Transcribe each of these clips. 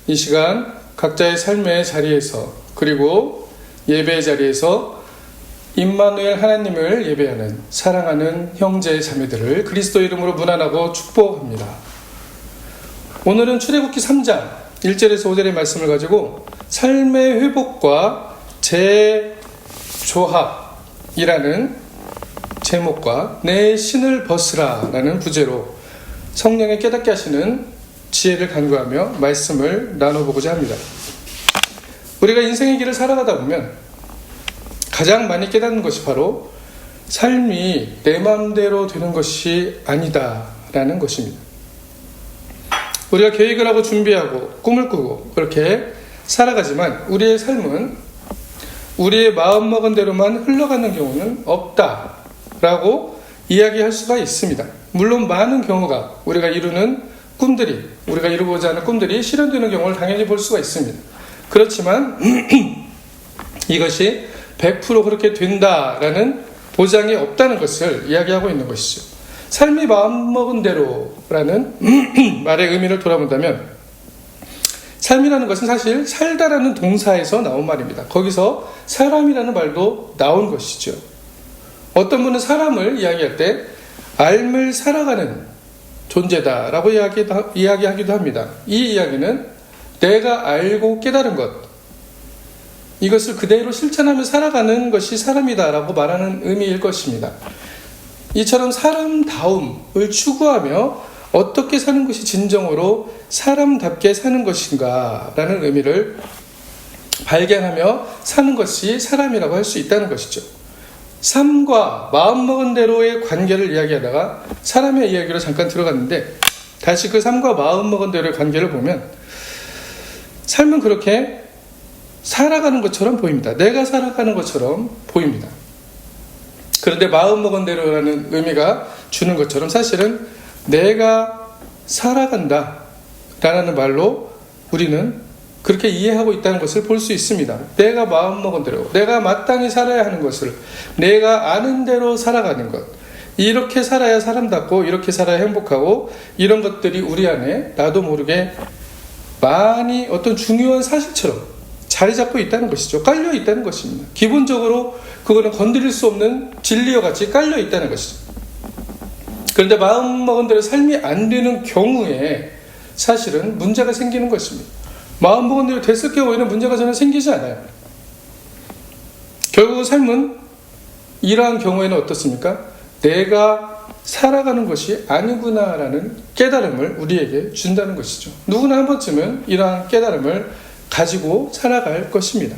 이 시간 각자의 삶의 자리에서 그리고 예배의 자리에서 임마누엘 하나님을 예배하는 사랑하는 형제 자매들을 그리스도 이름으로 문안하고 축복합니다. 오늘은 출애굽기 3장 1절에서 5절의 말씀을 가지고 삶의 회복과 재조합이라는 제목과 내 신을 벗으라 라는 부제로 성령의 깨닫게 하시는 지혜를 간구하며 말씀을 나눠보고자 합니다. 우리가 인생의 길을 살아가다 보면 가장 많이 깨닫는 것이 바로 삶이 내 마음대로 되는 것이 아니다 라는 것입니다. 우리가 계획을 하고 준비하고 꿈을 꾸고 그렇게 살아가지만 우리의 삶은 우리의 마음먹은 대로만 흘러가는 경우는 없다라고 이야기할 수가 있습니다. 물론 많은 경우가 우리가 이루고자 하는 꿈들이 실현되는 경우를 당연히 볼 수가 있습니다. 그렇지만 이것이 100% 그렇게 된다라는 보장이 없다는 것을 이야기하고 있는 것이죠. 삶이 마음먹은 대로라는 말의 의미를 돌아본다면 삶이라는 것은 사실 살다라는 동사에서 나온 말입니다. 거기서 사람이라는 말도 나온 것이죠. 어떤 분은 사람을 이야기할 때 삶을 살아가는 존재다라고 이야기하기도 합니다. 이 이야기는 내가 알고 깨달은 것, 이것을 그대로 실천하며 살아가는 것이 사람이다라고 말하는 의미일 것입니다. 이처럼 사람다움을 추구하며 어떻게 사는 것이 진정으로 사람답게 사는 것인가 라는 의미를 발견하며 사는 것이 사람이라고 할 수 있다는 것이죠. 삶과 마음먹은 대로의 관계를 이야기하다가 사람의 이야기로 잠깐 들어갔는데 다시 그 삶과 마음먹은 대로의 관계를 보면 삶은 그렇게 살아가는 것처럼 보입니다. 내가 살아가는 것처럼 보입니다. 그런데 마음먹은 대로라는 의미가 주는 것처럼 사실은 내가 살아간다 라는 말로 우리는 그렇게 이해하고 있다는 것을 볼 수 있습니다. 내가 마음먹은 대로, 내가 마땅히 살아야 하는 것을 내가 아는 대로 살아가는 것, 이렇게 살아야 사람답고 이렇게 살아야 행복하고, 이런 것들이 우리 안에 나도 모르게 많이 어떤 중요한 사실처럼 자리 잡고 있다는 것이죠. 깔려 있다는 것입니다. 기본적으로 그거는 건드릴 수 없는 진리와 같이 깔려 있다는 것이죠. 그런데 마음먹은 대로 삶이 안 되는 경우에 사실은 문제가 생기는 것입니다. 마음먹은 대로 됐을 경우에는 문제가 전혀 생기지 않아요. 결국 삶은 이러한 경우에는 어떻습니까? 내가 살아가는 것이 아니구나라는 깨달음을 우리에게 준다는 것이죠. 누구나 한 번쯤은 이러한 깨달음을 가지고 살아갈 것입니다.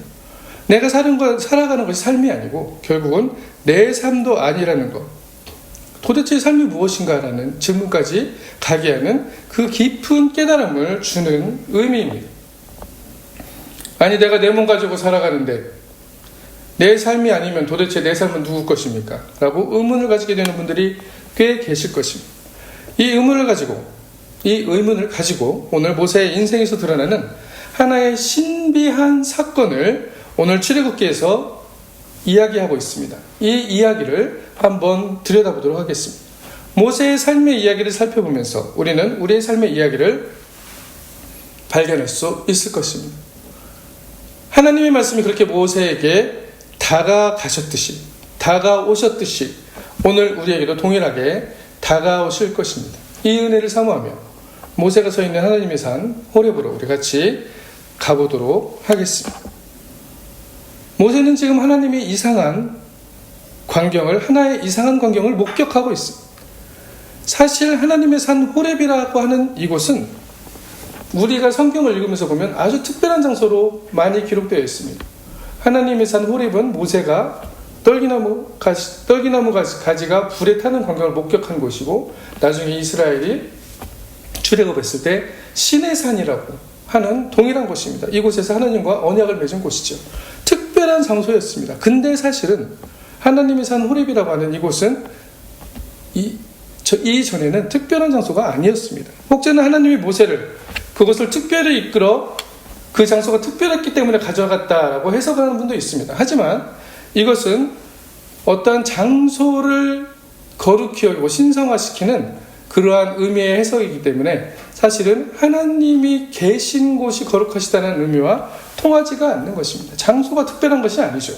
내가 살아가는 것이 삶이 아니고 결국은 내 삶도 아니라는 것, 도대체 삶이 무엇인가라는 질문까지 가게 하는 그 깊은 깨달음을 주는 의미입니다. 아니, 내가 내 몸 가지고 살아가는데 내 삶이 아니면 도대체 내 삶은 누구 것입니까? 라고 의문을 가지게 되는 분들이 꽤 계실 것입니다. 이 의문을 가지고 오늘 모세의 인생에서 드러나는 하나의 신비한 사건을 오늘 출애굽기에서 이야기하고 있습니다. 이 이야기를 한번 들여다보도록 하겠습니다. 모세의 삶의 이야기를 살펴보면서 우리는 우리의 삶의 이야기를 발견할 수 있을 것입니다. 하나님의 말씀이 그렇게 모세에게 다가오셨듯이 오늘 우리에게도 동일하게 다가오실 것입니다. 이 은혜를 사모하며 모세가 서 있는 하나님의 산 호렙으로 우리 같이 가보도록 하겠습니다. 모세는 지금 하나님의 하나의 이상한 광경을 목격하고 있습니다. 사실 하나님의 산 호렙이라고 하는 이곳은 우리가 성경을 읽으면서 보면 아주 특별한 장소로 많이 기록되어 있습니다. 하나님의 산 호렙은 모세가 떨기나무 가지가 불에 타는 광경을 목격한 곳이고, 나중에 이스라엘이 출애굽했을 때 신의 산이라고 하는 동일한 곳입니다. 이곳에서 하나님과 언약을 맺은 곳이죠. 특별한 장소였습니다. 근데 사실은 하나님의 산 호렙이라고 하는 이곳은 이전에는 특별한 장소가 아니었습니다. 혹자는 하나님이 모세를 그것을 특별히 이끌어 그 장소가 특별했기 때문에 가져갔다라고 해석을 하는 분도 있습니다. 하지만 이것은 어떠한 장소를 거룩히 여기고 신성화시키는 그러한 의미의 해석이기 때문에 사실은 하나님이 계신 곳이 거룩하시다는 의미와 통하지가 않는 것입니다. 장소가 특별한 것이 아니죠.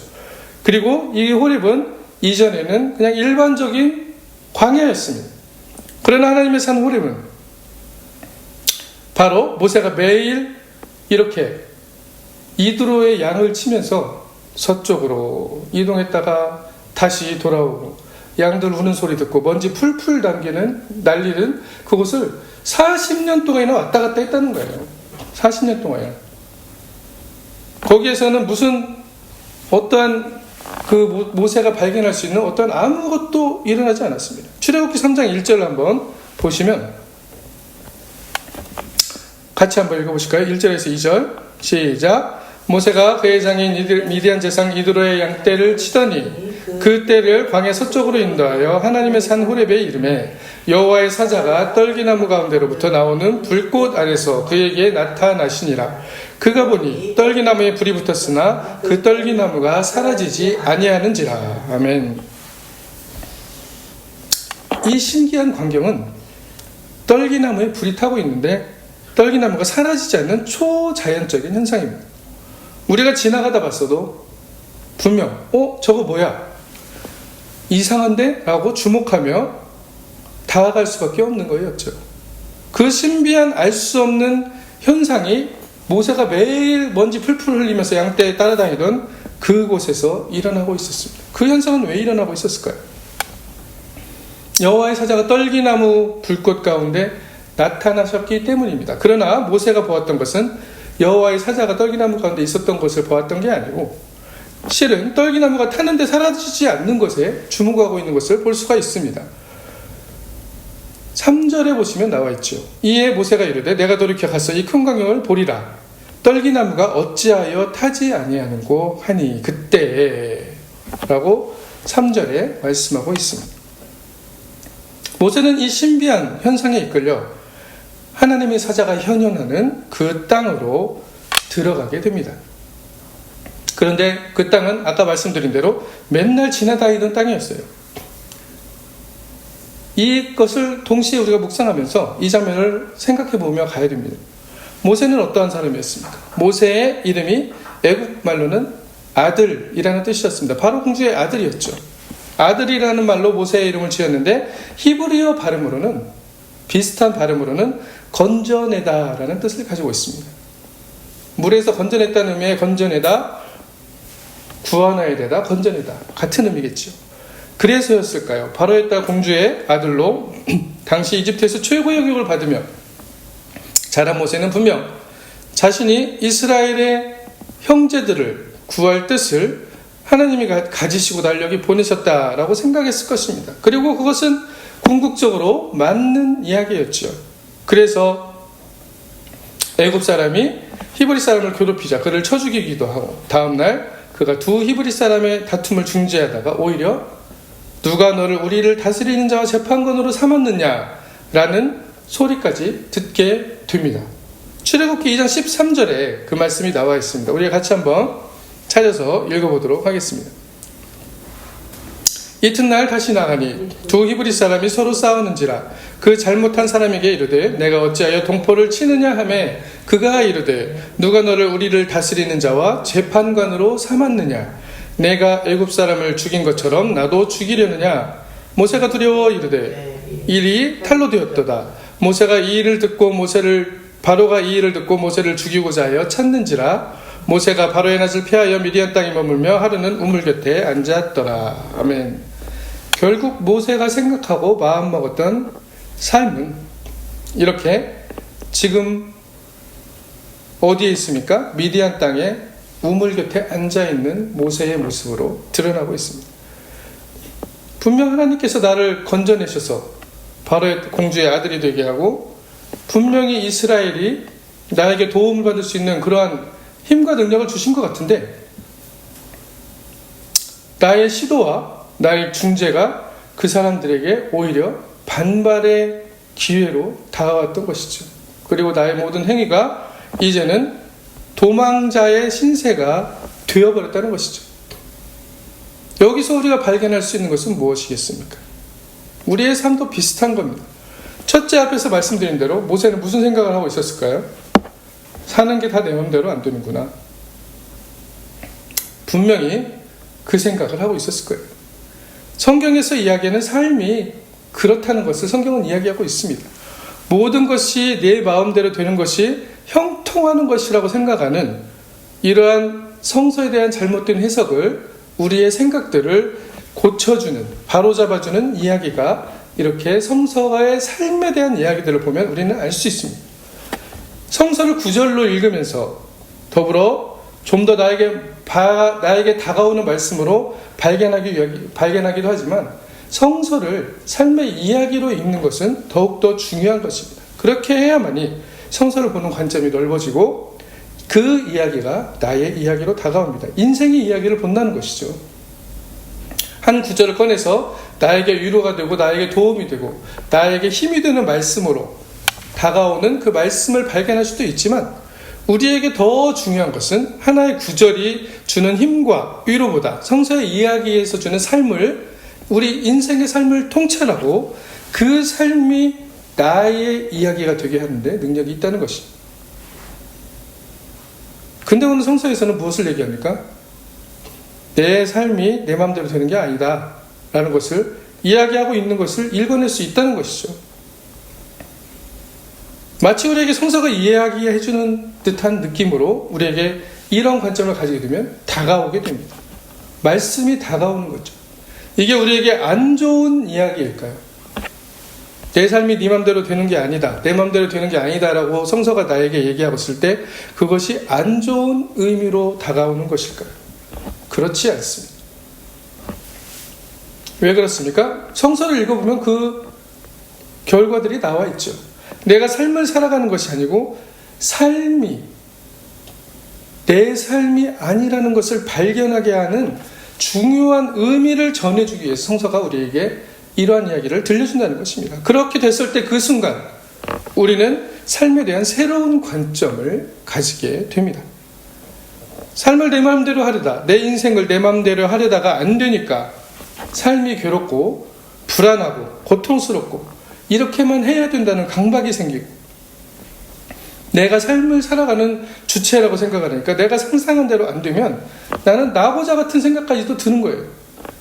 그리고 이 호렙은 이전에는 그냥 일반적인 광야였습니다. 그러나 하나님의 산 호렙은 바로 모세가 매일 이렇게 이드로의 양을 치면서 서쪽으로 이동했다가 다시 돌아오고 양들 우는 소리 듣고 먼지 풀풀 날리는 그곳을 40년 동안이나 왔다 갔다 했다는 거예요. 40년 동안이나. 거기에서는 무슨 어떠한 그 모세가 발견할 수 있는 어떤 아무것도 일어나지 않았습니다. 출애굽기 3장 1절을 한번 보시면 같이 한번 읽어보실까요? 1절에서 2절 시작. 모세가 그의 장인 미디안 제상 이드로의 양떼를 치더니 그 떼를 광야 서쪽으로 인도하여 하나님의 산 호렙에 이르매 여호와의 사자가 떨기나무 가운데로부터 나오는 불꽃 안에서 그에게 나타나시니라. 그가 보니 떨기나무에 불이 붙었으나 그 떨기나무가 사라지지 아니하는지라. 아멘. 이 신기한 광경은 떨기나무에 불이 타고 있는데 떨기나무가 사라지지 않는 초자연적인 현상입니다. 우리가 지나가다 봤어도 분명 저거 뭐야? 이상한데? 라고 주목하며 다가갈 수밖에 없는 거였죠. 그 신비한 알 수 없는 현상이 모세가 매일 먼지 풀풀 흘리면서 양떼에 따라다니던 그곳에서 일어나고 있었습니다. 그 현상은 왜 일어나고 있었을까요? 여호와의 사자가 떨기나무 불꽃 가운데 나타나셨기 때문입니다. 그러나 모세가 보았던 것은 여호와의 사자가 떨기나무 가운데 있었던 것을 보았던 게 아니고 실은 떨기나무가 타는데 사라지지 않는 것에 주목하고 있는 것을 볼 수가 있습니다. 3절에 보시면 나와 있죠. 이에 모세가 이르되 내가 돌이켜 가서 이 큰 광경을 보리라. 떨기나무가 어찌하여 타지 아니하는고 하니 그때 라고 3절에 말씀하고 있습니다. 모세는 이 신비한 현상에 이끌려 하나님의 사자가 현현하는 그 땅으로 들어가게 됩니다. 그런데 그 땅은 아까 말씀드린 대로 맨날 지나다니던 땅이었어요. 이것을 동시에 우리가 묵상하면서 이 장면을 생각해 보며 가야 됩니다. 모세는 어떠한 사람이었습니까? 모세의 이름이 애국 말로는 아들이라는 뜻이었습니다. 바로 공주의 아들이었죠. 아들이라는 말로 모세의 이름을 지었는데 히브리어 발음으로는 비슷한 발음으로는 건져내다라는 뜻을 가지고 있습니다. 물에서 건져냈다는 의미의 건져내다, 구원하여야 되다, 건져내다 같은 의미겠죠. 그래서였을까요? 바로의 딸 공주의 아들로 당시 이집트에서 최고의 교육을 받으며 자란 모세는 분명 자신이 이스라엘의 형제들을 구할 뜻을 하나님이 가지시고 달력이 보내셨다라고 생각했을 것입니다. 그리고 그것은 궁극적으로 맞는 이야기였죠. 그래서 애굽 사람이 히브리 사람을 괴롭히자 그를 쳐 죽이기도 하고 다음날 그가 두 히브리 사람의 다툼을 중재하다가 오히려 누가 너를 우리를 다스리는 자와 재판관으로 삼았느냐라는 소리까지 듣게 됩니다. 출애굽기 2장 13절에 그 말씀이 나와 있습니다. 우리가 같이 한번 찾아서 읽어보도록 하겠습니다. 이튿날 다시 나가니 두 히브리 사람이 서로 싸우는지라 그 잘못한 사람에게 이르되 내가 어찌하여 동포를 치느냐 하매 그가 이르되 누가 너를 우리를 다스리는 자와 재판관으로 삼았느냐 내가 애굽 사람을 죽인 것처럼 나도 죽이려느냐 모세가 두려워 이르되 일이 탈로 되었도다. 모세가 이 일을 듣고 바로가 이 일을 듣고 모세를 죽이고자 하여 찾는지라 모세가 바로의 낯을 피하여 미디안 땅에 머물며 하루는 우물 곁에 앉았더라. 아멘. 결국 모세가 생각하고 마음먹었던 삶은 이렇게 지금 어디에 있습니까? 미디안 땅에 우물 곁에 앉아있는 모세의 모습으로 드러나고 있습니다. 분명 하나님께서 나를 건져내셔서 바로의 공주의 아들이 되게 하고 분명히 이스라엘이 나에게 도움을 받을 수 있는 그러한 힘과 능력을 주신 것 같은데 나의 시도와 나의 중재가 그 사람들에게 오히려 반발의 기회로 다가왔던 것이죠. 그리고 나의 모든 행위가 이제는 도망자의 신세가 되어버렸다는 것이죠. 여기서 우리가 발견할 수 있는 것은 무엇이겠습니까? 우리의 삶도 비슷한 겁니다. 첫째 앞에서 말씀드린 대로 모세는 무슨 생각을 하고 있었을까요? 사는 게 다 내 마음대로 안 되는구나. 분명히 그 생각을 하고 있었을 거예요. 성경에서 이야기하는 삶이 그렇다는 것을 성경은 이야기하고 있습니다. 모든 것이 내 마음대로 되는 것이 형통하는 것이라고 생각하는 이러한 성서에 대한 잘못된 해석을, 우리의 생각들을 고쳐주는, 바로잡아주는 이야기가, 이렇게 성서의 삶에 대한 이야기들을 보면 우리는 알 수 있습니다. 성서를 구절로 읽으면서 더불어 좀 더 나에게 다가오는 말씀으로 발견하기도 하지만, 성서를 삶의 이야기로 읽는 것은 더욱더 중요한 것입니다. 그렇게 해야만이 성서를 보는 관점이 넓어지고 그 이야기가 나의 이야기로 다가옵니다. 인생의 이야기를 본다는 것이죠. 한 구절을 꺼내서 나에게 위로가 되고 나에게 도움이 되고 나에게 힘이 되는 말씀으로 다가오는 그 말씀을 발견할 수도 있지만, 우리에게 더 중요한 것은 하나의 구절이 주는 힘과 위로보다 성서의 이야기에서 주는 삶을, 우리 인생의 삶을 통찰하고 그 삶이 나의 이야기가 되게 하는데 능력이 있다는 것입니다. 근데 오늘 성서에서는 무엇을 얘기합니까? 내 삶이 내 마음대로 되는 게 아니다 라는 것을 이야기하고 있는 것을 읽어낼 수 있다는 것이죠. 마치 우리에게 성서가 이야기해주는 듯한 느낌으로 우리에게 이런 관점을 가지게 되면 다가오게 됩니다. 말씀이 다가오는 거죠. 이게 우리에게 안 좋은 이야기일까요? 내 삶이 네 맘대로 되는 게 아니다, 내 맘대로 되는 게 아니다 라고 성서가 나에게 얘기하고 있을 때 그것이 안 좋은 의미로 다가오는 것일까요? 그렇지 않습니다. 왜 그렇습니까? 성서를 읽어보면 그 결과들이 나와 있죠. 내가 삶을 살아가는 것이 아니고 삶이 내 삶이 아니라는 것을 발견하게 하는 중요한 의미를 전해주기 위해서 성서가 우리에게 이러한 이야기를 들려준다는 것입니다. 그렇게 됐을 때 그 순간 우리는 삶에 대한 새로운 관점을 가지게 됩니다. 삶을 내 마음대로 하려다, 내 인생을 내 마음대로 하려다가 안 되니까 삶이 괴롭고 불안하고 고통스럽고 이렇게만 해야 된다는 강박이 생기고, 내가 삶을 살아가는 주체라고 생각하니까 내가 상상한 대로 안 되면 나는 나고자 같은 생각까지도 드는 거예요.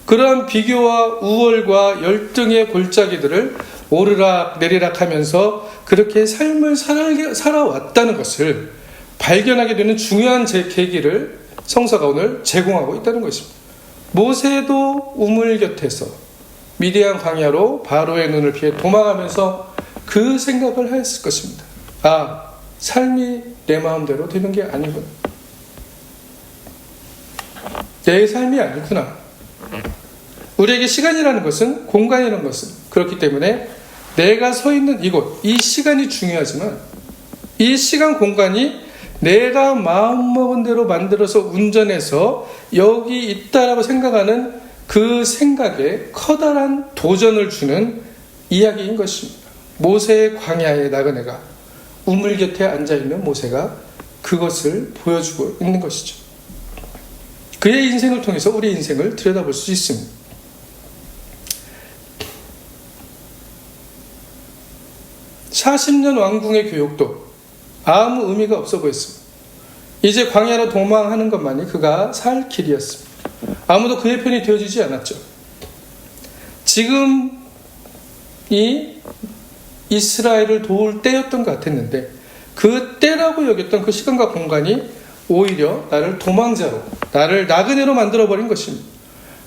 그러한 비교와 우월과 열등의 골짜기들을 오르락 내리락 하면서 그렇게 삶을 살아왔다는 것을 발견하게 되는 중요한 계기를 성서가 오늘 제공하고 있다는 것입니다. 모세도 우물 곁에서 미디안 광야로 바로의 눈을 피해 도망하면서 그 생각을 하였을 것입니다. 아, 삶이 내 마음대로 되는 게 아니구나. 내 삶이 아니구나. 우리에게 시간이라는 것은, 공간이라는 것은 그렇기 때문에 내가 서 있는 이곳, 이 시간이 중요하지만 이 시간 공간이 내가 마음먹은 대로 만들어서 운전해서 여기 있다라고 생각하는 그 생각에 커다란 도전을 주는 이야기인 것입니다. 모세의 광야에 나그네가, 우물 곁에 앉아있는 모세가 그것을 보여주고 있는 것이죠. 그의 인생을 통해서 우리 인생을 들여다볼 수 있습니다. (40년) 왕궁의 교육도 아무 의미가 없어 보였습니다. 이제 광야로 도망하는 것만이 그가 살 길이었습니다. 아무도 그의 편이 되어주지 않았죠. 지금 이 이스라엘을 도울 때였던 것 같았는데 그 때라고 여겼던 그 시간과 공간이 오히려 나를 도망자로, 나를 나그네로 만들어버린 것입니다.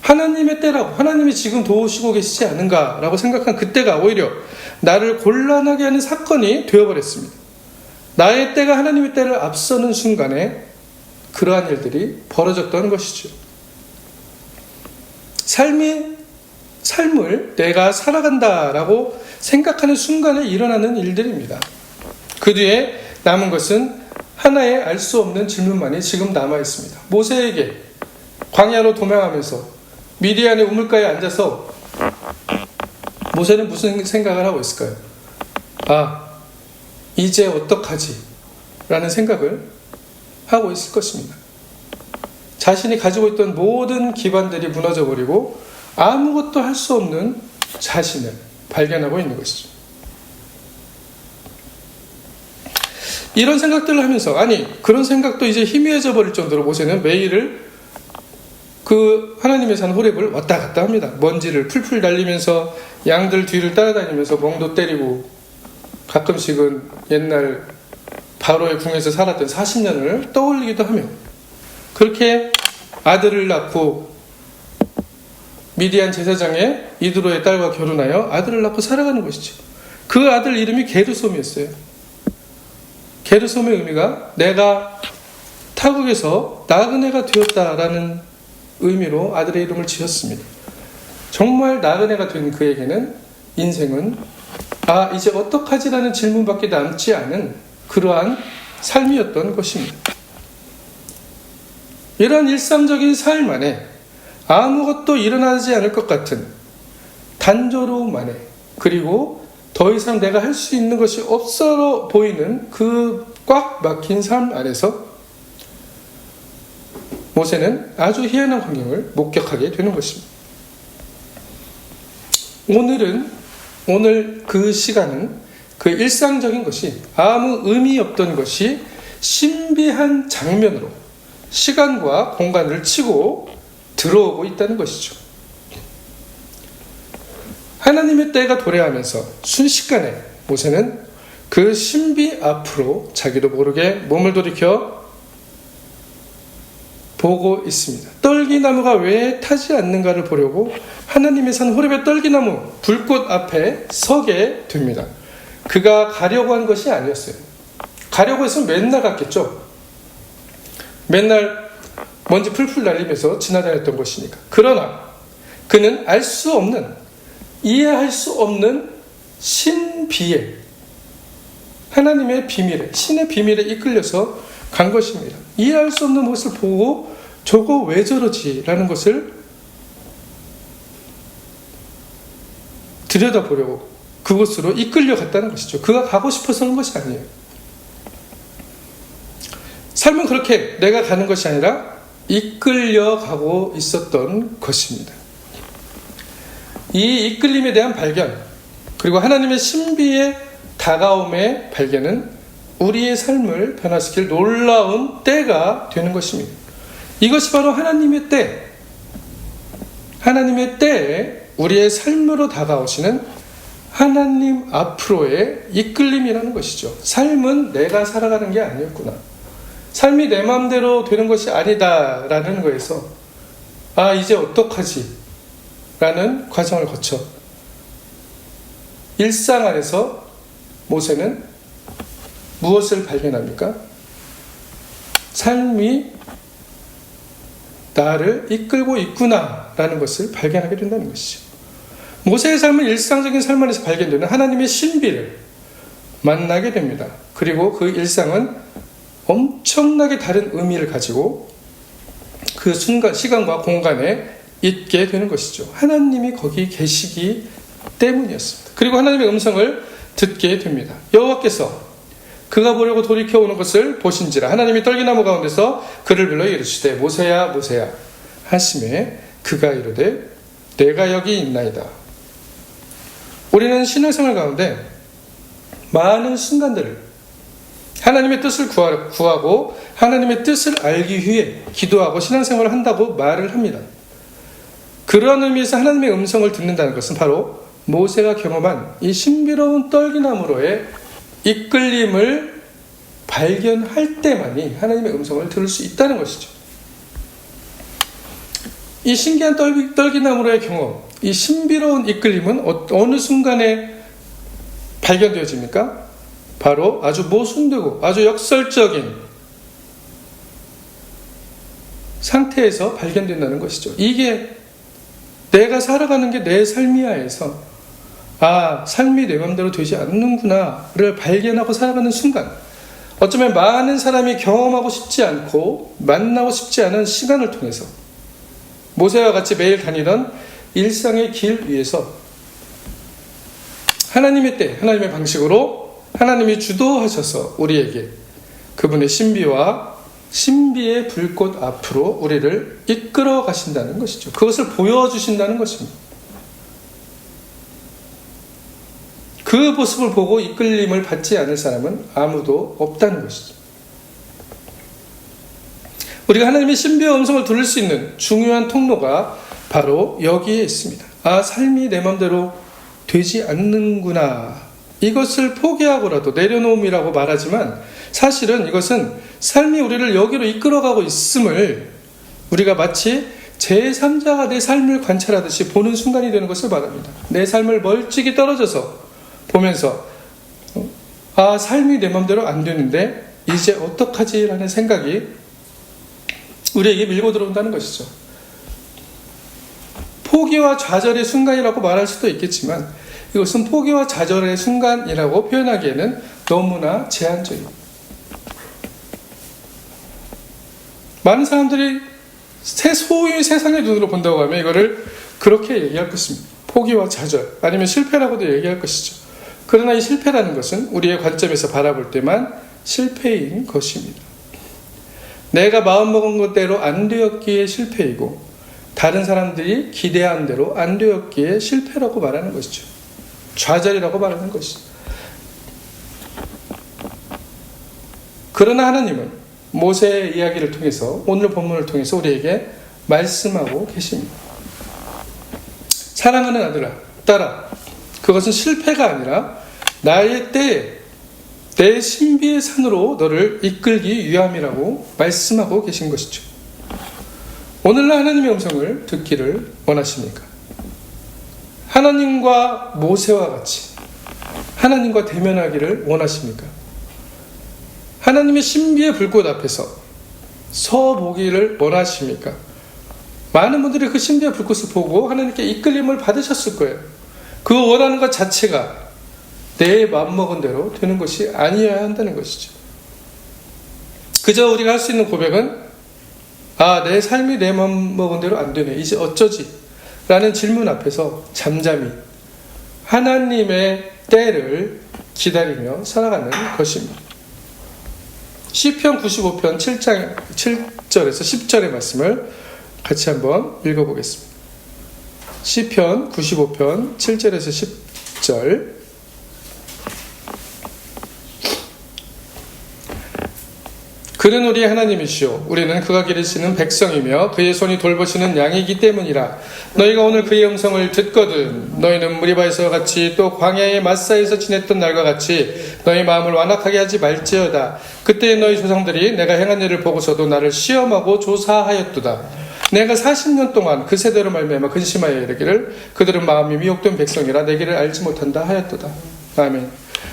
하나님의 때라고, 하나님이 지금 도우시고 계시지 않은가라고 생각한 그때가 오히려 나를 곤란하게 하는 사건이 되어버렸습니다. 나의 때가 하나님의 때를 앞서는 순간에 그러한 일들이 벌어졌던 것이죠. 삶을 내가 살아간다라고 생각하는 순간에 일어나는 일들입니다. 그 뒤에 남은 것은 하나의 알 수 없는 질문만이 지금 남아 있습니다. 모세에게 광야로 도망하면서 미디안의 우물가에 앉아서 모세는 무슨 생각을 하고 있을까요? 아, 이제 어떡하지? 라는 생각을 하고 있을 것입니다. 자신이 가지고 있던 모든 기반들이 무너져버리고 아무것도 할 수 없는 자신을 발견하고 있는 것이죠. 이런 생각들을 하면서, 그런 생각도 이제 희미해져 버릴 정도로 모세는 매일을 그 하나님의 산 호렙을 왔다 갔다 합니다. 먼지를 풀풀 날리면서 양들 뒤를 따라다니면서 멍도 때리고, 가끔씩은 옛날 바로의 궁에서 살았던 40년을 떠올리기도 하며, 그렇게 아들을 낳고 미디안 제사장의 이드로의 딸과 결혼하여 아들을 낳고 살아가는 것이죠. 그 아들 이름이 게르솜이었어요. 게르솜의 의미가 내가 타국에서 나그네가 되었다라는 의미로 아들의 이름을 지었습니다. 정말 나그네가 된 그에게는 인생은 이제 어떡하지라는 질문밖에 남지 않은 그러한 삶이었던 것입니다. 이러한 일상적인 삶 안에 아무것도 일어나지 않을 것 같은 단조로움 안에, 그리고 더 이상 내가 할 수 있는 것이 없어 보이는 그 꽉 막힌 삶 안에서 모세는 아주 희한한 환경을 목격하게 되는 것입니다. 오늘 그 시간은 그 일상적인 것이 아무 의미 없던 것이 신비한 장면으로 시간과 공간을 치고 들어오고 있다는 것이죠. 하나님의 때가 도래하면서 순식간에 모세는 그 신비 앞으로 자기도 모르게 몸을 돌이켜 보고 있습니다. 떨기나무가 왜 타지 않는가를 보려고 하나님의 산 호렙의 떨기나무 불꽃 앞에 서게 됩니다. 그가 가려고 한 것이 아니었어요. 가려고 했으면 맨날 갔겠죠. 맨날 먼지 풀풀 날리면서 지나다녔던 것이니까. 그러나 그는 알 수 없는, 이해할 수 없는 신비에, 하나님의 비밀에, 신의 비밀에 이끌려서 간 것입니다. 이해할 수 없는 것을 보고 저거 왜 저러지? 라는 것을 들여다보려고 그곳으로 이끌려 갔다는 것이죠. 그가 가고 싶어서 한 것이 아니에요. 삶은 그렇게 내가 가는 것이 아니라 이끌려 가고 있었던 것입니다. 이 이끌림에 대한 발견, 그리고 하나님의 신비의 다가옴의 발견은 우리의 삶을 변화시킬 놀라운 때가 되는 것입니다. 이것이 바로 하나님의 때, 하나님의 때에 우리의 삶으로 다가오시는 하나님 앞으로의 이끌림이라는 것이죠. 삶은 내가 살아가는 게 아니었구나. 삶이 내 마음대로 되는 것이 아니다라는 거에서 이제 어떡하지? 라는 과정을 거쳐 일상 안에서 모세는 무엇을 발견합니까? 삶이 나를 이끌고 있구나라는 것을 발견하게 된다는 것이죠. 모세의 삶은 일상적인 삶 안에서 발견되는 하나님의 신비를 만나게 됩니다. 그리고 그 일상은 엄청나게 다른 의미를 가지고 그 순간, 시간과 공간에 있게 되는 것이죠. 하나님이 거기 계시기 때문이었습니다. 그리고 하나님의 음성을 듣게 됩니다. 여호와께서 그가 보려고 돌이켜오는 것을 보신지라 하나님이 떨기나무 가운데서 그를 불러 이르시되 모세야 모세야 하시매 그가 이르되 내가 여기 있나이다. 우리는 신앙생활 가운데 많은 순간들을 하나님의 뜻을 구하고 하나님의 뜻을 알기 위해 기도하고 신앙생활을 한다고 말을 합니다. 그런 의미에서 하나님의 음성을 듣는다는 것은 바로 모세가 경험한 이 신비로운 떨기나무로의 이끌림을 발견할 때만이 하나님의 음성을 들을 수 있다는 것이죠. 이 신기한 떨기나무로의 경험, 이 신비로운 이끌림은 어느 순간에 발견되어집니까? 바로 아주 모순되고 아주 역설적인 상태에서 발견된다는 것이죠. 이게 내가 살아가는 게 내 삶이야에서 삶이 내 맘대로 되지 않는구나를 발견하고 살아가는 순간, 어쩌면 많은 사람이 경험하고 싶지 않고 만나고 싶지 않은 시간을 통해서 모세와 같이 매일 다니던 일상의 길 위에서 하나님의 때, 하나님의 방식으로 하나님이 주도하셔서 우리에게 그분의 신비와 신비의 불꽃 앞으로 우리를 이끌어 가신다는 것이죠. 그것을 보여주신다는 것입니다. 그 모습을 보고 이끌림을 받지 않을 사람은 아무도 없다는 것이죠. 우리가 하나님의 신비의 음성을 들을 수 있는 중요한 통로가 바로 여기에 있습니다. 아, 삶이 내 마음대로 되지 않는구나. 이것을 포기하고라도 내려놓음이라고 말하지만 사실은 이것은 삶이 우리를 여기로 이끌어가고 있음을 우리가 마치 제3자가 내 삶을 관찰하듯이 보는 순간이 되는 것을 말합니다. 내 삶을 멀찍이 떨어져서 보면서 아, 삶이 내 마음대로 안 되는데 이제 어떡하지? 라는 생각이 우리에게 밀고 들어온다는 것이죠. 포기와 좌절의 순간이라고 말할 수도 있겠지만 이것은 포기와 좌절의 순간이라고 표현하기에는 너무나 제한적입니다. 많은 사람들이 소위 세상의 눈으로 본다고 하면 이거를 그렇게 얘기할 것입니다. 포기와 좌절 아니면 실패라고도 얘기할 것이죠. 그러나 이 실패라는 것은 우리의 관점에서 바라볼 때만 실패인 것입니다. 내가 마음먹은 것대로 안 되었기에 실패이고 다른 사람들이 기대한 대로 안 되었기에 실패라고 말하는 것이죠. 좌절이라고 말하는 것이죠. 그러나 하나님은 모세의 이야기를 통해서 오늘 본문을 통해서 우리에게 말씀하고 계십니다. 사랑하는 아들아, 딸아, 그것은 실패가 아니라 나의 때에 내 신비의 산으로 너를 이끌기 위함이라고 말씀하고 계신 것이죠. 오늘날 하나님의 음성을 듣기를 원하십니까? 하나님과 모세와 같이 하나님과 대면하기를 원하십니까? 하나님의 신비의 불꽃 앞에서 서 보기를 원하십니까? 많은 분들이 그 신비의 불꽃을 보고 하나님께 이끌림을 받으셨을 거예요. 그 원하는 것 자체가 내 마음먹은 대로 되는 것이 아니어야 한다는 것이죠. 그저 우리가 할 수 있는 고백은 아, 내 삶이 내 마음먹은 대로 안 되네. 이제 어쩌지? 라는 질문 앞에서 잠잠히 하나님의 때를 기다리며 살아가는 것입니다. 시편 95편 7절에서 10절의 말씀을 같이 한번 읽어보겠습니다. 시편 95편 7절에서 10절. 그는 우리의 하나님이시오. 우리는 그가 기르시는 백성이며 그의 손이 돌보시는 양이기 때문이라. 너희가 오늘 그의 음성을 듣거든 너희는 무리바에서 같이 또 광야의 마사에서 지냈던 날과 같이 너희 마음을 완악하게 하지 말지어다. 그때 너희 조상들이 내가 행한 일을 보고서도 나를 시험하고 조사하였도다. 내가 40년 동안 그 세대로 말미암아 근심하여 이르기를 그들은 마음이 미혹된 백성이라 내 길을 알지 못한다 하였도다. 아멘.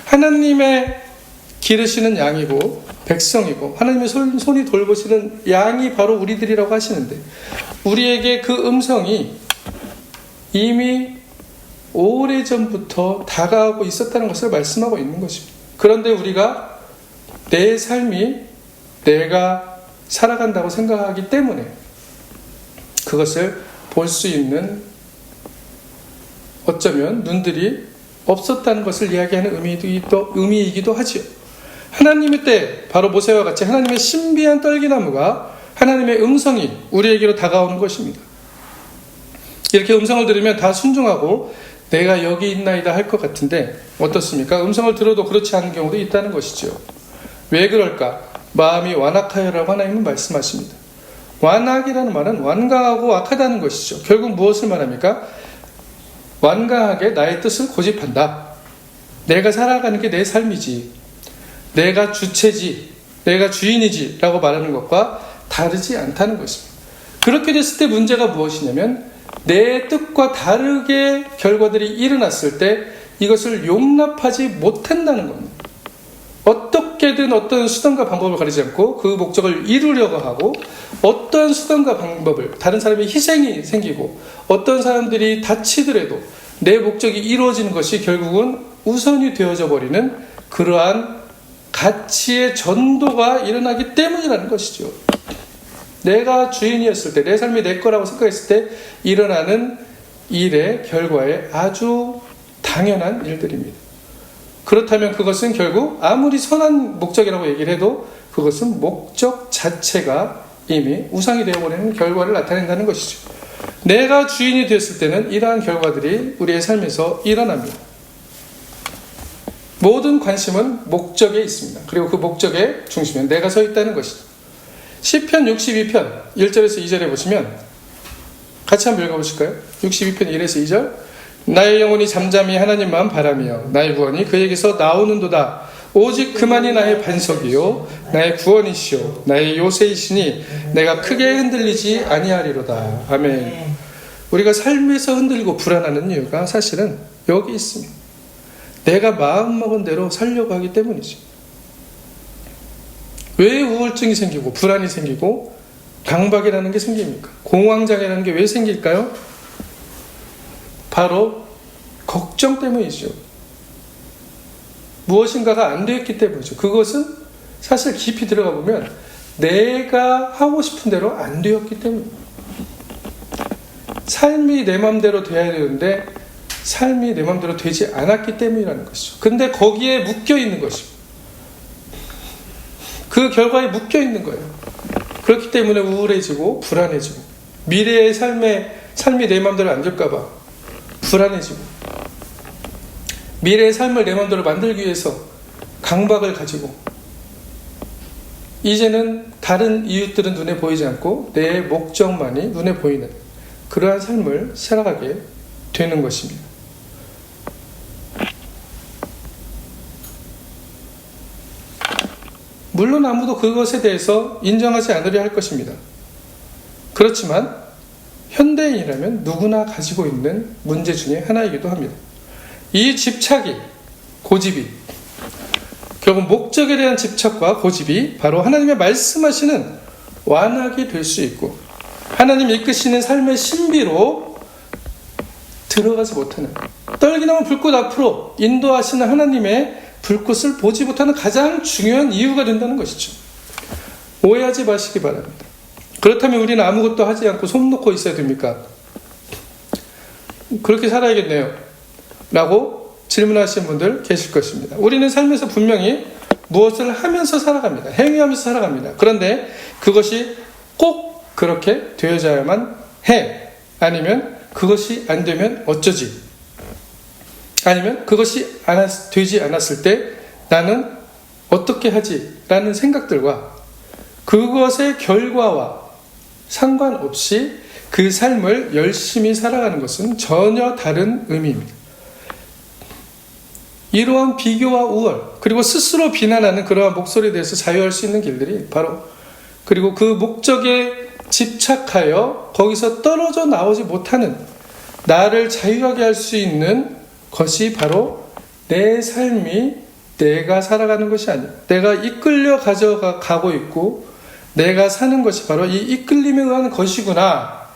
하나님의 기르시는 양이고 백성이고 하나님의 손이 돌보시는 양이 바로 우리들이라고 하시는데 우리에게 그 음성이 이미 오래전부터 다가오고 있었다는 것을 말씀하고 있는 것입니다. 그런데 우리가 내 삶이 내가 살아간다고 생각하기 때문에 그것을 볼 수 있는 어쩌면 눈들이 없었다는 것을 이야기하는 의미이기도 하지요. 하나님의 때 바로 모세와 같이 하나님의 신비한 떨기나무가 하나님의 음성이 우리에게로 다가오는 것입니다. 이렇게 음성을 들으면 다 순종하고 내가 여기 있나이다 할 것 같은데 어떻습니까? 음성을 들어도 그렇지 않은 경우도 있다는 것이죠. 왜 그럴까? 마음이 완악하여라고 하나님은 말씀하십니다. 완악이라는 말은 완강하고 악하다는 것이죠. 결국 무엇을 말합니까? 완강하게 나의 뜻을 고집한다. 내가 살아가는 게 내 삶이지, 내가 주체지, 내가 주인이지 라고 말하는 것과 다르지 않다는 것입니다. 그렇게 됐을 때 문제가 무엇이냐면 내 뜻과 다르게 결과들이 일어났을 때 이것을 용납하지 못한다는 겁니다. 어떻게든 어떤 수단과 방법을 가리지 않고 그 목적을 이루려고 하고 어떤 수단과 방법을 다른 사람의 희생이 생기고 어떤 사람들이 다치더라도 내 목적이 이루어지는 것이 결국은 우선이 되어져 버리는 그러한 가치의 전도가 일어나기 때문이라는 것이죠. 내가 주인이었을 때 내 삶이 내 거라고 생각했을 때 일어나는 일의 결과에 아주 당연한 일들입니다. 그렇다면 그것은 결국 아무리 선한 목적이라고 얘기를 해도 그것은 목적 자체가 이미 우상이 되어버리는 결과를 나타낸다는 것이죠. 내가 주인이 되었을 때는 이러한 결과들이 우리의 삶에서 일어납니다. 모든 관심은 목적에 있습니다. 그리고 그 목적의 중심에 내가 서 있다는 것이죠. 시편 62편 1절에서 2절에 보시면 같이 한번 읽어보실까요? 62편 1에서 2절. 나의 영혼이 잠잠히 하나님만 바라며 나의 구원이 그에게서 나오는도다. 오직 그만이 나의 반석이요 나의 구원이시요 나의 요새이시니 내가 크게 흔들리지 아니하리로다. 아멘. 우리가 삶에서 흔들리고 불안하는 이유가 사실은 여기 있습니다. 내가 마음먹은 대로 살려고 하기 때문이죠. 왜 우울증이 생기고 불안이 생기고 강박이라는 게 생깁니까? 공황장애라는 게 왜 생길까요? 바로 걱정 때문이죠. 무엇인가가 안 되었기 때문이죠. 그것은 사실 깊이 들어가 보면 내가 하고 싶은 대로 안 되었기 때문입니다. 삶이 내 마음대로 돼야 되는데 삶이 내 마음대로 되지 않았기 때문이라는 것이죠. 근데 거기에 묶여 있는 것입니다. 그 결과에 묶여 있는 거예요. 그렇기 때문에 우울해지고 불안해지고 미래의 삶이 내 마음대로 안 될까봐 불안해지고 미래의 삶을 내 마음대로 만들기 위해서 강박을 가지고 이제는 다른 이웃들은 눈에 보이지 않고 내 목적만이 눈에 보이는 그러한 삶을 살아가게 되는 것입니다. 물론 아무도 그것에 대해서 인정하지 않으려 할 것입니다. 그렇지만 현대인이라면 누구나 가지고 있는 문제 중에 하나이기도 합니다. 이 집착이, 고집이, 결국 목적에 대한 집착과 고집이 바로 하나님의 말씀하시는 완악이 될 수 있고 하나님 이끄시는 삶의 신비로 들어가지 못하는, 떨기나무 불꽃 앞으로 인도하시는 하나님의 불꽃을 보지 못하는 가장 중요한 이유가 된다는 것이죠. 오해하지 마시기 바랍니다. 그렇다면 우리는 아무것도 하지 않고 손 놓고 있어야 됩니까? 그렇게 살아야겠네요 라고 질문하시는 분들 계실 것입니다. 우리는 삶에서 분명히 무엇을 하면서 살아갑니다. 행위하면서 살아갑니다. 그런데 그것이 꼭 그렇게 되어야만 해. 아니면 그것이 안 되면 어쩌지? 아니면 그것이 되지 않았을 때 나는 어떻게 하지? 라는 생각들과 그것의 결과와 상관없이 그 삶을 열심히 살아가는 것은 전혀 다른 의미입니다. 이러한 비교와 우월, 그리고 스스로 비난하는 그러한 목소리에 대해서 자유할 수 있는 길들이 바로, 그리고 그 목적에 집착하여 거기서 떨어져 나오지 못하는 나를 자유하게 할 수 있는 것이 바로 내 삶이 내가 살아가는 것이 아니야. 내가 이끌려 가고 있고 내가 사는 것이 바로 이 이끌림에 의한 것이구나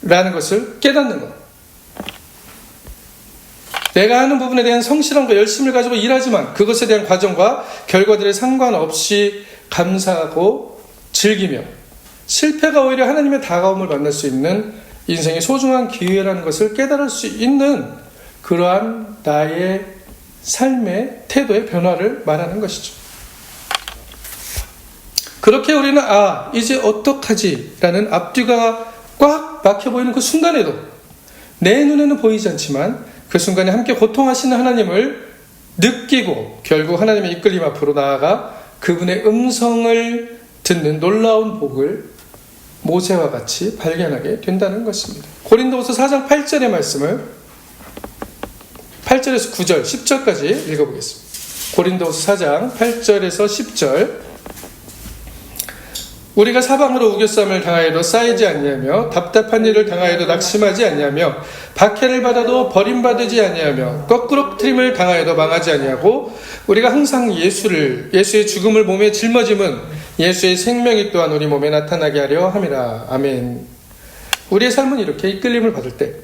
라는 것을 깨닫는 것. 내가 하는 부분에 대한 성실함과 열심을 가지고 일하지만 그것에 대한 과정과 결과들에 상관없이 감사하고 즐기며 실패가 오히려 하나님의 다가옴을 만날 수 있는 인생의 소중한 기회라는 것을 깨달을 수 있는 그러한 나의 삶의 태도의 변화를 말하는 것이죠. 그렇게 우리는 이제 어떡하지? 라는 앞뒤가 꽉 막혀 보이는 그 순간에도 내 눈에는 보이지 않지만 그 순간에 함께 고통하시는 하나님을 느끼고 결국 하나님의 이끌림 앞으로 나아가 그분의 음성을 듣는 놀라운 복을 모세와 같이 발견하게 된다는 것입니다. 고린도후서 4장 8절의 말씀을 8절에서 9절, 10절까지 읽어보겠습니다. 고린도후서 4장 8절에서 10절. 우리가 사방으로 우겨쌈을 당하여도 쌓이지 아니하며 답답한 일을 당하여도 낙심하지 아니하며 박해를 받아도 버림받지 아니하며 거꾸로 트림을 당하여도 망하지 아니하고 우리가 항상 예수의 죽음을 몸에 짊어짐은 예수의 생명이 또한 우리 몸에 나타나게 하려 함이라. 아멘. 우리의 삶은 이렇게 이끌림을 받을 때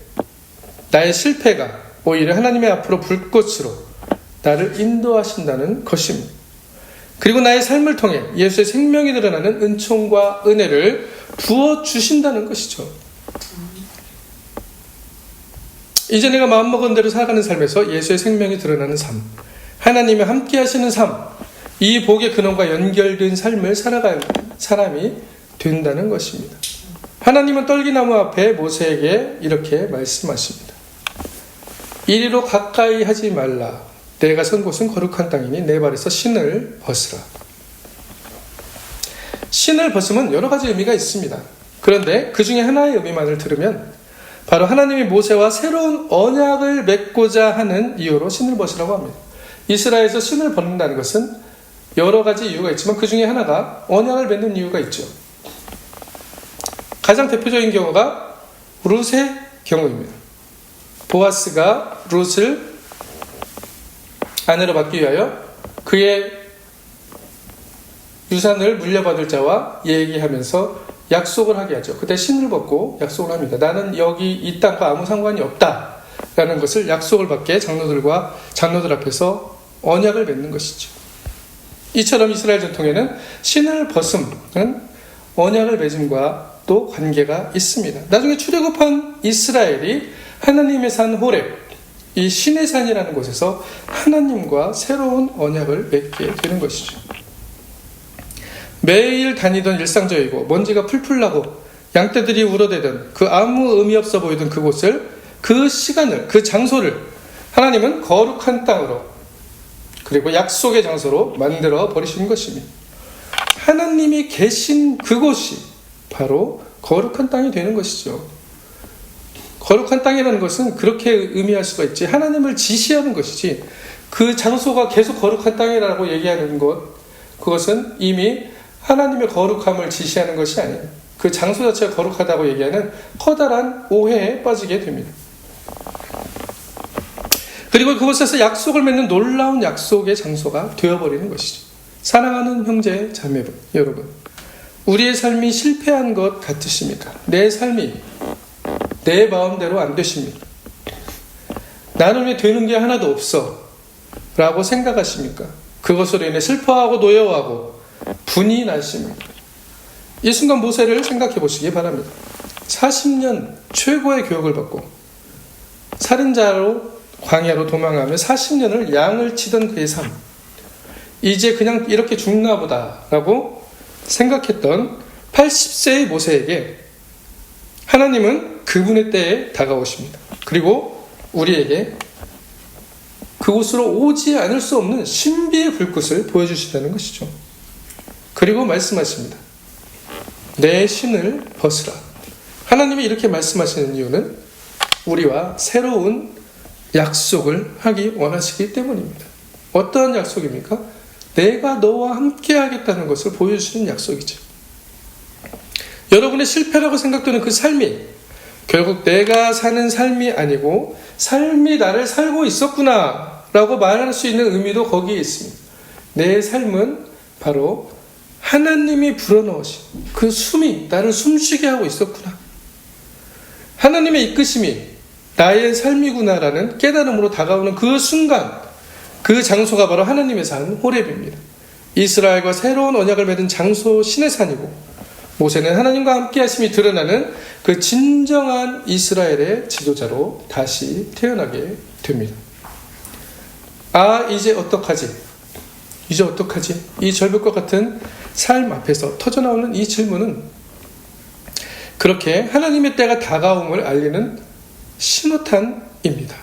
나의 실패가 오히려 하나님의 앞으로 불꽃으로 나를 인도하신다는 것입니다. 그리고 나의 삶을 통해 예수의 생명이 드러나는 은총과 은혜를 부어주신다는 것이죠. 이제 내가 마음먹은 대로 살아가는 삶에서 예수의 생명이 드러나는 삶, 하나님이 함께 하시는 삶, 이 복의 근원과 연결된 삶을 살아가는 사람이 된다는 것입니다. 하나님은 떨기나무 앞에 모세에게 이렇게 말씀하십니다. 이리로 가까이 하지 말라. 내가 선 곳은 거룩한 땅이니 내 발에서 신을 벗으라. 신을 벗으면 여러 가지 의미가 있습니다. 그런데 그 중에 하나의 의미만을 들으면 바로 하나님이 모세와 새로운 언약을 맺고자 하는 이유로 신을 벗으라고 합니다. 이스라엘에서 신을 벗는다는 것은 여러 가지 이유가 있지만 그 중에 하나가 언약을 맺는 이유가 있죠. 가장 대표적인 경우가 룻의 경우입니다. 보아스가 룻을 아내로 받기 위하여 그의 유산을 물려받을 자와 얘기하면서 약속을 하게 하죠. 그때 신을 벗고 약속을 합니다. 나는 여기 이 땅과 아무 상관이 없다라는 것을 약속을 받게 장로들 앞에서 언약을 맺는 것이죠. 이처럼 이스라엘 전통에는 신을 벗음은 언약을 맺음과 또 관계가 있습니다. 나중에 출애굽한 이스라엘이 하나님의 산 호렙, 이 신의 산이라는 곳에서 하나님과 새로운 언약을 맺게 되는 것이죠. 매일 다니던 일상적이고 먼지가 풀풀 나고 양떼들이 울어대던 그 아무 의미 없어 보이던 그곳을, 그 시간을, 그 장소를 하나님은 거룩한 땅으로 그리고 약속의 장소로 만들어 버리신 것입니다. 하나님이 계신 그곳이 바로 거룩한 땅이 되는 것이죠. 거룩한 땅이라는 것은 그렇게 의미할 수가 있지, 하나님을 지시하는 것이지, 그 장소가 계속 거룩한 땅이라고 얘기하는 것, 그것은 이미 하나님의 거룩함을 지시하는 것이 아니에요. 그 장소 자체가 거룩하다고 얘기하는 커다란 오해에 빠지게 됩니다. 그리고 그곳에서 약속을 맺는 놀라운 약속의 장소가 되어버리는 것이죠. 사랑하는 형제 자매 여러분, 우리의 삶이 실패한 것 같으십니까? 내 삶이 내 마음대로 안 되십니까? 나는 왜 되는 게 하나도 없어? 라고 생각하십니까? 그것으로 인해 슬퍼하고 노여워하고 분이 나십니까? 이 순간 모세를 생각해 보시기 바랍니다. 40년 최고의 교육을 받고 살인자로 광야로 도망하며 40년을 양을 치던 그의 삶, 이제 그냥 이렇게 죽나 보다 라고 생각했던 80세의 모세에게 하나님은 그분의 때에 다가오십니다. 그리고 우리에게 그곳으로 오지 않을 수 없는 신비의 불꽃을 보여주신다는 것이죠. 그리고 말씀하십니다. 내 신을 벗으라. 하나님이 이렇게 말씀하시는 이유는 우리와 새로운 약속을 하기 원하시기 때문입니다. 어떠한 약속입니까? 내가 너와 함께 하겠다는 것을 보여주시는 약속이죠. 여러분의 실패라고 생각되는 그 삶이 결국 내가 사는 삶이 아니고 삶이 나를 살고 있었구나 라고 말할 수 있는 의미도 거기에 있습니다. 내 삶은 바로 하나님이 불어넣으신 그 숨이 나를 숨쉬게 하고 있었구나, 하나님의 이끄심이 나의 삶이구나라는 깨달음으로 다가오는 그 순간, 그 장소가 바로 하나님의 산 호렙입니다. 이스라엘과 새로운 언약을 맺은 장소, 신의 산이고, 모세는 하나님과 함께 하심이 드러나는 그 진정한 이스라엘의 지도자로 다시 태어나게 됩니다. 아, 이제 어떡하지? 이제 어떡하지? 이 절벽과 같은 삶 앞에서 터져나오는 이 질문은 그렇게 하나님의 때가 다가옴을 알리는 신호탄입니다.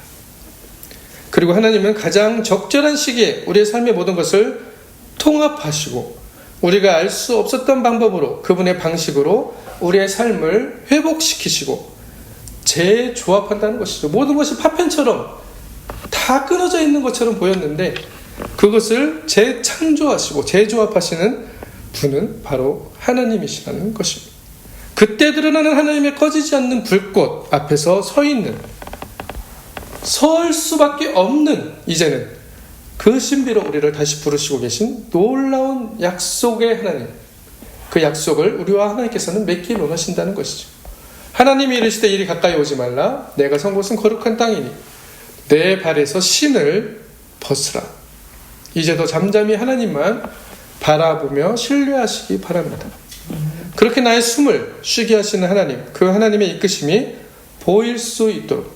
그리고 하나님은 가장 적절한 시기에 우리의 삶의 모든 것을 통합하시고 우리가 알 수 없었던 방법으로, 그분의 방식으로 우리의 삶을 회복시키시고 재조합한다는 것이죠. 모든 것이 파편처럼 다 끊어져 있는 것처럼 보였는데 그것을 재창조하시고 재조합하시는 분은 바로 하나님이시라는 것입니다. 그때 드러나는 하나님의 꺼지지 않는 불꽃 앞에서 설 수밖에 없는, 이제는 그 신비로 우리를 다시 부르시고 계신 놀라운 약속의 하나님, 그 약속을 우리와 하나님께서는 맺기 원하신다는 것이죠. 하나님이 이르시되 이리 가까이 오지 말라. 내가 선 곳은 거룩한 땅이니 내 발에서 신을 벗으라. 이제도 잠잠히 하나님만 바라보며 신뢰하시기 바랍니다. 그렇게 나의 숨을 쉬게 하시는 하나님, 그 하나님의 이끄심이 보일 수 있도록,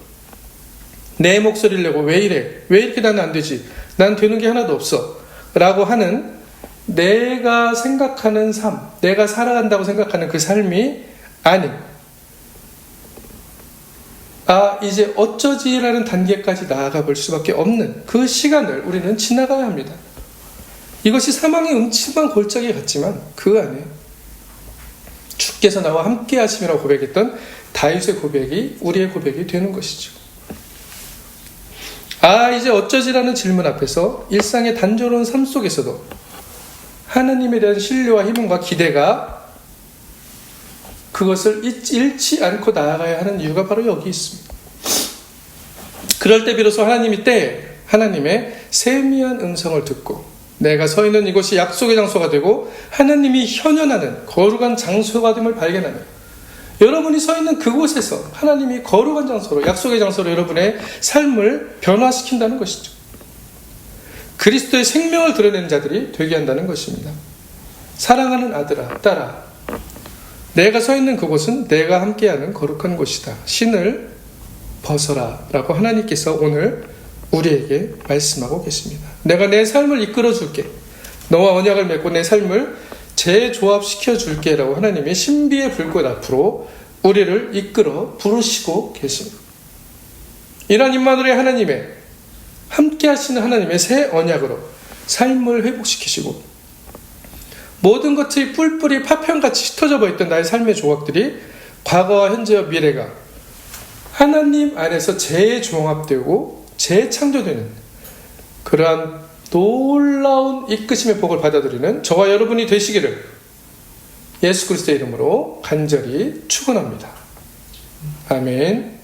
내 목소리를 내고 왜 이래? 왜 이렇게 나는 안 되지? 난 되는 게 하나도 없어 라고 하는 내가 생각하는 삶, 내가 살아간다고 생각하는 그 삶이 아닌 이제 어쩌지라는 단계까지 나아가 볼 수밖에 없는 그 시간을 우리는 지나가야 합니다. 이것이 사망의 음침한 골짜기 같지만 그 안에 주께서 나와 함께 하심이라고 고백했던 다윗의 고백이 우리의 고백이 되는 것이죠. 이제 어쩌지라는 질문 앞에서 일상의 단조로운 삶 속에서도 하나님에 대한 신뢰와 희망과 기대가 그것을 잃지 않고 나아가야 하는 이유가 바로 여기 있습니다. 그럴 때 비로소 하나님의 세미한 음성을 듣고 내가 서 있는 이곳이 약속의 장소가 되고 하나님이 현현하는 거룩한 장소가 됨을 발견하는, 여러분이 서 있는 그곳에서 하나님이 거룩한 장소로, 약속의 장소로 여러분의 삶을 변화시킨다는 것이죠. 그리스도의 생명을 드러내는 자들이 되게 한다는 것입니다. 사랑하는 아들아, 딸아, 내가 서 있는 그곳은 내가 함께하는 거룩한 곳이다. 신을 벗어라 라고 하나님께서 오늘 우리에게 말씀하고 계십니다. 내가 내 삶을 이끌어 줄게. 너와 언약을 맺고 내 삶을 재조합시켜 줄게 라고 하나님의 신비의 불꽃 앞으로 우리를 이끌어 부르시고 계십니다. 이런 임마누엘의 하나님의 함께 하시는 하나님의 새 언약으로 삶을 회복시키시고 모든 것이 뿔뿔이 파편같이 흩어져 있던 나의 삶의 조각들이 과거와 현재와 미래가 하나님 안에서 재종합되고 재창조되는 그러한 놀라운 이끄심의 복을 받아들이는 저와 여러분이 되시기를 예수 그리스도의 이름으로 간절히 축원합니다. 아멘.